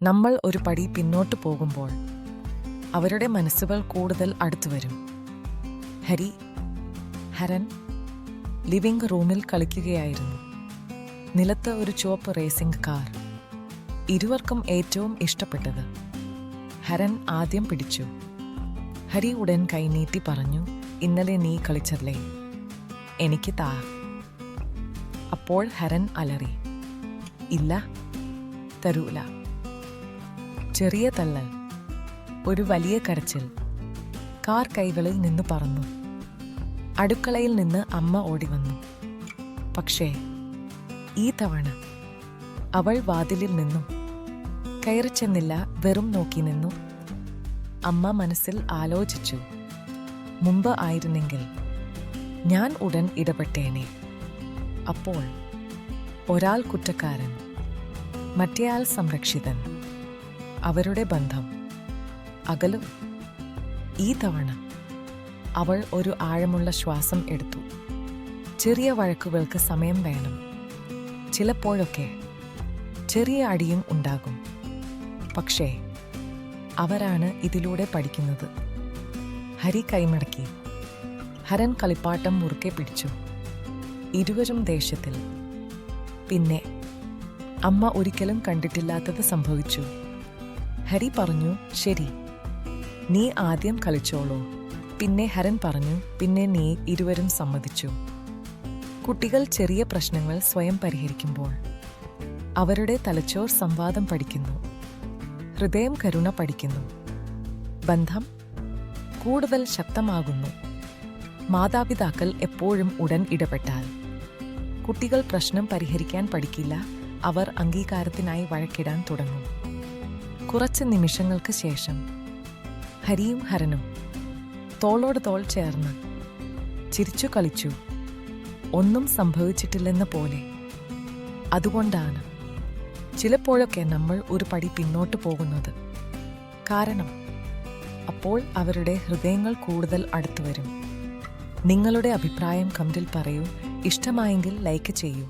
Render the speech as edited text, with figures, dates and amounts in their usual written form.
നമ്മൾ ഒരു പടി പിന്നോട്ട് പോകുമ്പോൾ അവരുടെ മനസ്സുകൾ കൂടുതൽ അടുത്തു വരും. ഹരൻ ലിവിംഗ് റൂമിൽ കളിക്കുകയായിരുന്നു. നിലത്ത് ഒരു ചുവപ്പ് റേസിംഗ് കാർ. ഇരുവർക്കും ഏറ്റവും ഇഷ്ടപ്പെട്ടത്. ഹരൻ ആദ്യം പിടിച്ചു. ഹരി ഉടൻ കൈനീട്ടി പറഞ്ഞു, ഇന്നലെ നീ കളിച്ചല്ലേ, എനിക്ക് താ. അപ്പോൾ ഹരൻ അലറി, ഇല്ല, തരൂല. ചെറിയ തള്ളൽ, ഒരു വലിയ കരച്ചിൽ. കാർ കൈകളിൽ നിന്ന് പറന്നു. അടുക്കളയിൽ നിന്ന് അമ്മ ഓടി വന്നു. പക്ഷേ ഈ തവണ അവൾ വാതിലിൽ നിന്നും കയറിച്ചെന്നില്ല, വെറും നോക്കി നിന്നു. അമ്മ മനസ്സിൽ ആലോചിച്ചു, മുമ്പ് ആയിരുന്നെങ്കിൽ ഞാൻ ഉടൻ ഇടപെട്ടേനെ. അപ്പോൾ ഒരാൾ കുറ്റക്കാരൻ, മറ്റേയാൾ സംരക്ഷിതൻ. അവരുടെ ബന്ധം അകലും. ഈ തവണ അവൾ ഒരു ആഴമുള്ള ശ്വാസം എടുത്തു. ചെറിയ വഴക്കുകൾക്ക് സമയം വേണം. ചിലപ്പോഴൊക്കെ ചെറിയ അടിയും ഉണ്ടാകും. പക്ഷേ അവരാണ് ഇതിലൂടെ പഠിക്കുന്നത്. ഹരി കൈമടക്കി. ഹരൻ കളിപ്പാട്ടം മുറുക്കെ പിടിച്ചു. ഇരുവരും ദേഷ്യത്തിൽ. പിന്നെ അമ്മ ഒരിക്കലും കണ്ടിട്ടില്ലാത്തത് സംഭവിച്ചു. ഹരി പറഞ്ഞു, ശരി, നീ ആദ്യം കളിച്ചോളൂ. പിന്നെ ഹരൻ പറഞ്ഞു, പിന്നെ നീ. ഇരുവരും സമ്മതിച്ചു. കുട്ടികൾ ചെറിയ പ്രശ്നങ്ങൾ സ്വയം പരിഹരിക്കുമ്പോൾ അവരുടെ തലച്ചോർ സംവാദം പഠിക്കുന്നു. ഹൃദയം കരുണ പഠിക്കുന്നു. ബന്ധം കൂടുതൽ ശക്തമാകുന്നു. മാതാപിതാക്കൾ എപ്പോഴും ഉടൻ ഇടപെട്ടാൽ കുട്ടികൾ പ്രശ്നം പരിഹരിക്കാൻ പഠിക്കില്ല. അവർ അംഗീകാരത്തിനായി വഴക്കിടാൻ തുടങ്ങും. കുറച്ച് നിമിഷങ്ങൾക്ക് ശേഷം ഹരിയും ഹരനും തോളോട് തോൾ ചേർന്ന് ചിരിച്ചു കളിച്ചു. ഒന്നും സംഭവിച്ചിട്ടില്ലെന്ന പോലെ. അതുകൊണ്ടാണ് ചിലപ്പോഴൊക്കെ നമ്മൾ ഒരു പടി പിന്നോട്ട് പോകുന്നത്. കാരണം അപ്പോൾ അവരുടെ ഹൃദയങ്ങൾ കൂടുതൽ അടുത്തു വരും. നിങ്ങളുടെ അഭിപ്രായം കമന്റിൽ പറയൂ. ഇഷ്ടമായെങ്കിൽ ലൈക്ക് ചെയ്യൂ.